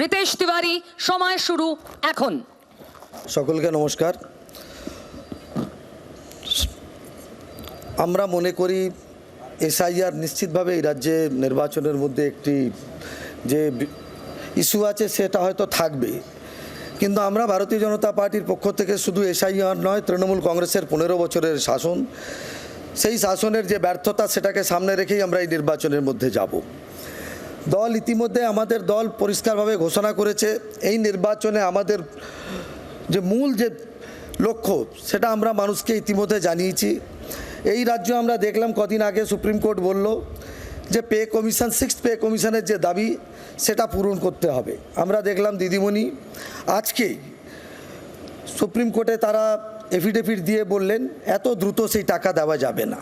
রিতেশ তিওয়ারি, সময় শুরু এখন। সকলকে নমস্কার। আমরা মনে করি এসআইআর নিশ্চিতভাবে এই রাজ্যে নির্বাচনের মধ্যে একটি যে ইস্যু আছে সেটা হয়তো থাকবে, কিন্তু আমরা ভারতীয় জনতা পার্টির পক্ষ থেকে শুধু এসআইআর নয়, তৃণমূল কংগ্রেসের 15 বছরের শাসন, সেই শাসনের যে ব্যর্থতা সেটাকে সামনে রেখেই আমরা এই নির্বাচনের মধ্যে যাব। দল ইতিমধ্যে আমাদের দল পরিষ্কারভাবে ঘোষণা করেছে এই নির্বাচনে আমাদের যে মূল যে লক্ষ্য সেটা আমরা মানুষকে ইতিমধ্যে জানিয়েছি। এই রাজ্যে আমরা দেখলাম কদিন আগে সুপ্রিম কোর্ট বলল যে পে কমিশন, 6th পে কমিশনের যে দাবি সেটা পূরণ করতে হবে। আমরা দেখলাম দিদিমণি আজকেই সুপ্রিম কোর্টে তারা এফিডেভিট দিয়ে বললেন এত দ্রুত সেই টাকা দেওয়া যাবে না।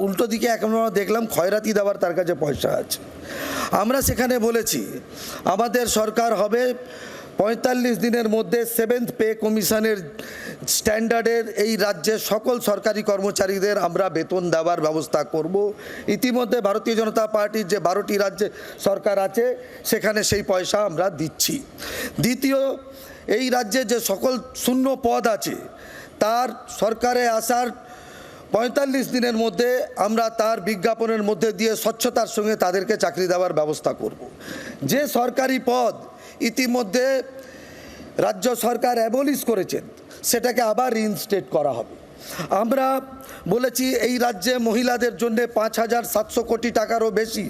উল্টো দিকে এখন আমরা দেখলাম খয়রাতি দেওয়ার তার কাছে পয়সা আছে। আমরা সেখানে বলেছি আমাদের সরকার হবে 45 দিনের মধ্যে 7th পে কমিশনের স্ট্যান্ডার্ডের এই রাজ্যের সকল সরকারি কর্মচারীদের আমরা বেতন দেওয়ার ব্যবস্থা করব। ইতিমধ্যে ভারতীয় জনতা পার্টির যে 12টি রাজ্যে সরকার আছে সেখানে সেই পয়সা আমরা দিচ্ছি। দ্বিতীয়, এই রাজ্যে যে সকল শূন্য পদ আছে তার সরকারে আসার 45 দিনের মধ্যে আমরা তার বিজ্ঞাপনের মধ্যে দিয়ে স্বচ্ছতার সঙ্গে তাদেরকে চাকরি দেওয়ার ব্যবস্থা করব। যে সরকারি পদ ইতিমধ্যে রাজ্য সরকার অ্যাবলিশ করেছেন সেটাকে আবার রিইনস্টেট করা হবে। আমরা বলেছি এই রাজ্যে মহিলাদের জন্য 5,700 কোটি টাকারও বেশি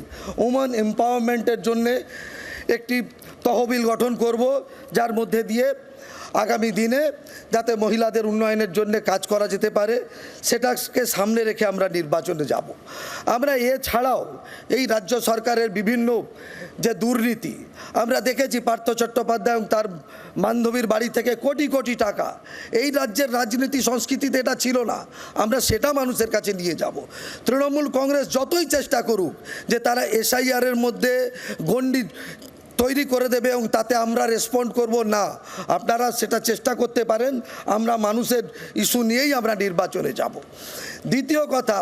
ওমেন এম্পাওয়ারমেন্টের জন্যে একটি তহবিল গঠন করব, যার মধ্যে দিয়ে আগামী দিনে যাতে মহিলাদের উন্নয়নের জন্য কাজ করা যেতে পারে সেটাকে সামনে রেখে আমরা নির্বাচনে যাব। আমরা এছাড়াও এই রাজ্য সরকারের বিভিন্ন যে দুর্নীতি আমরা দেখেছি, পার্থ চট্টোপাধ্যায় এবং তার বান্ধবীর বাড়ি থেকে কোটি কোটি টাকা, এই রাজ্যের রাজনীতি সংস্কৃতিতে এটা ছিল না। আমরা সেটা মানুষের কাছে নিয়ে যাব। তৃণমূল কংগ্রেস যতই চেষ্টা করুক যে তারা এসআইআরের মধ্যে গণ্ডি তৈরি করে দেবে এবং তাতে আমরা রেসপন্ড করব না, আপনারা সেটা চেষ্টা করতে পারেন। আমরা মানুষের ইস্যু নিয়েই আমরা নির্বাচনে যাব। দ্বিতীয় কথা,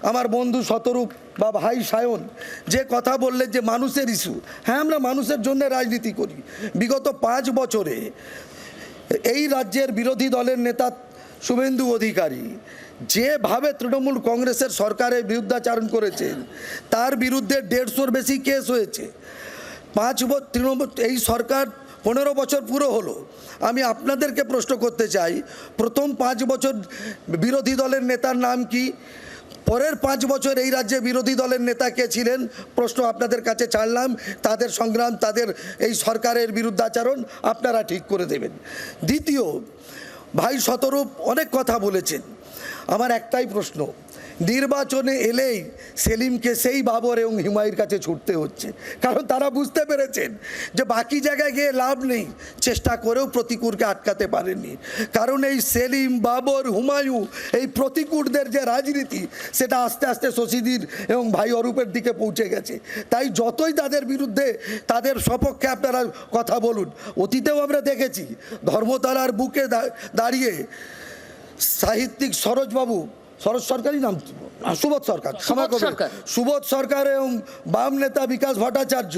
আমার বন্ধু শতরূপ বা ভাই সায়ন যে কথা বললেন যে মানুষের ইস্যু, হ্যাঁ আমরা মানুষের জন্য রাজনীতি করি। বিগত 5 বছরে এই রাজ্যের বিরোধী দলের নেতা শুভেন্দু অধিকারী যেভাবে তৃণমূল কংগ্রেসের সরকারের বিরুদ্ধাচারণ করেছেন তার বিরুদ্ধে 150-র বেশি কেস হয়েছে। 5 বছর তৃণমূল এই সরকার 15 বছর পুরো হলো। আমি আপনাদেরকে প্রশ্ন করতে চাই, প্রথম 5 বছর বিরোধী দলের নেতার নাম কি? পরের 5 বছর এই রাজ্যে বিরোধী দলের নেতা কে ছিলেন? প্রশ্ন আপনাদের কাছে ছাড়লাম। তাদের সংগ্রাম, তাদের এই সরকারের বিরুদ্ধাচরণ আপনারা ঠিক করে দেবেন। দ্বিতীয়, ভাই শতরূপ অনেক কথা বলেছেন। আমার একটাই প্রশ্ন, নির্বাচনে এলেই সেলিমকে সেই বাবর এবং হুমায়ুর কাছে ছুটতে হচ্ছে, কারণ তারা বুঝতে পেরেছেন যে বাকি জায়গায় গিয়ে লাভ নেই, চেষ্টা করেও প্রতিকূলকে আটকাতে পারেননি। কারণ এই সেলিম, বাবর, হুমায়ুন, এই প্রতিকূলদের যে রাজনীতি সেটা আস্তে আস্তে শশীদির এবং ভাই অরূপের দিকে পৌঁছে গেছে। তাই যতই তাদের বিরুদ্ধে, তাদের সপক্ষে আপনারা কথা বলুন, অতীতেও আমরা দেখেছি ধর্মতলার বুকে দাঁড়িয়ে সাহিত্যিক সরোজ সরকারই নাম, সুবোধ সরকার, সুবোধ সরকার এবং বাম নেতা বিকাশ ভট্টাচার্য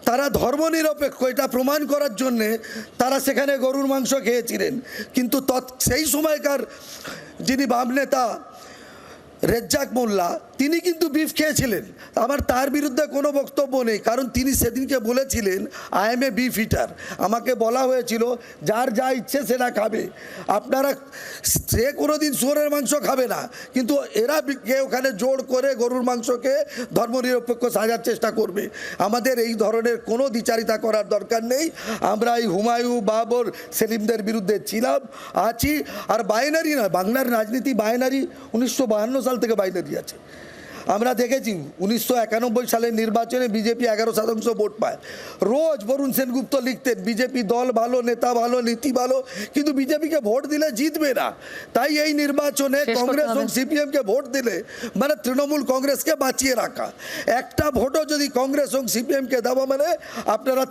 তারা ধর্মনিরপেক্ষ এটা প্রমাণ করার জন্যে তারা সেখানে গরুর মাংস খেয়েছিলেন। কিন্তু সেই সময়কার যিনি বাম নেতা রেজ্জাক মোল্লা তিনি কিন্তু বিফ খেয়েছিলেন। আমার তার বিরুদ্ধে কোনো বক্তব্য নেই, কারণ তিনি সেদিনকে বলেছিলেন আই এম এ বিফ ইটার। আমাকে বলা হয়েছিল যার যা ইচ্ছে সেটা খাবে, আপনারা সে কোনো দিন শুয়োরের মাংস খাবে না, কিন্তু এরা ওখানে জোর করে গরুর মাংসকে ধর্মনিরপেক্ষ সাজার চেষ্টা করবে। আমাদের এই ধরনের কোনো দ্বিচারিতা করার দরকার নেই। আমরা এই হুমায়ুন, বাবর, সেলিমদের বিরুদ্ধে ছিলাম, আছি। আর বাইনারি নয়, বাংলার রাজনীতি বাইনারি 1952 সাল থেকে বাইনারি আছে। আমরা দেখেছি 1991 সালের নির্বাচনে বিজেপি 11% ভোট পায়। রোজ বরুণ সেনগুপ্ত লিখতেন বিজেপি দল ভালো, নেতা ভালো, নীতি ভালো, কিন্তু বিজেপিকে ভোট দিলে জিতবে না। তাই এই নির্বাচনে কংগ্রেস এবং সিপিএমকে ভোট দিলে মানে তৃণমূল কংগ্রেসকে বাঁচিয়ে রাখা। একটা ভোটও যদি কংগ্রেস এবং সিপিএমকে দেওয়া মানে আপনারা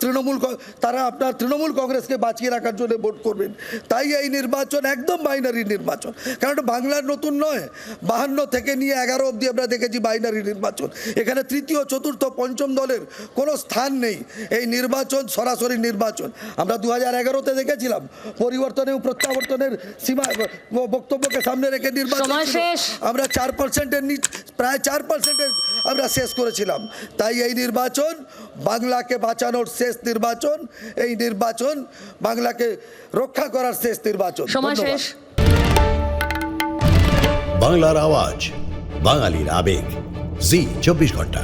আপনার তৃণমূল কংগ্রেসকে বাঁচিয়ে রাখার জন্য ভোট করবেন। তাই এই নির্বাচন একদম বাইনারি নির্বাচন, কারণ বাংলার নতুন নয়। 52 থেকে নিয়ে 11 অবধি আমরা দেখেছি বাইনারি নির্বাচন। এখানে তৃতীয় চতুর্থ পঞ্চম দলের কোনো স্থান নেই। এই নির্বাচন সরাসরি নির্বাচন। আমরা 2011-তে দেখেছিলাম পরিবর্তন এবং প্রত্যাবর্তনের সীমা বক্তব্যকে সামনে রেখে নির্বাচন সময় ছিল। শেষ। আমরা 4%-এর প্রায় 4%-এর আমরা শেষ করেছিলাম। তাই এই নির্বাচন বাংলাকে বাঁচানোর শেষ নির্বাচন, এই নির্বাচন বাংলাকে রক্ষা করার শেষ নির্বাচন। সময় ধন্যবাদ। শেষ। বাংলার আওয়াজ, বাঙালির আবেগ, জি 24 ঘন্টা।